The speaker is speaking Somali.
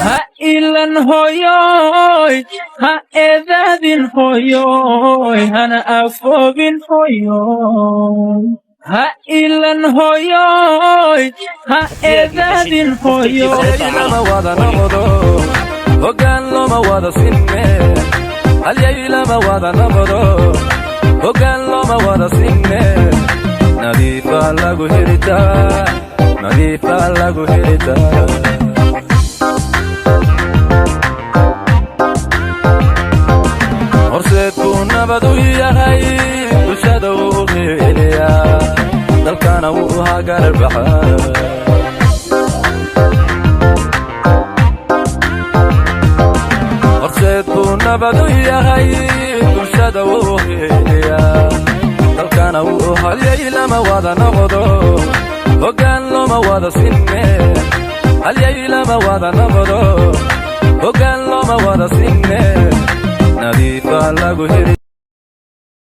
ha ilan hoyoy ha edaadin hoyoy hana afoobin hoyoy ha ilan hoyoy ha edaadin hoyoy lama wada noqdo hoggaan loma wada sinne halyay lama wada noqdo hoggaan loma wada sinne nadiifa lagu helitaa nadiifa lagu helitaa horseedku nabad u yahay bulshada wuu heliyaa dalkana wuu hagarbaxaa horseedku nabad u yahay bulshada wuu heliyaa dalkana wuu halyay lama wada noqdo hoggaan loma wada sinne halyay lama wada noqdo hoggaan loma wada sinne nadiifa lagu heli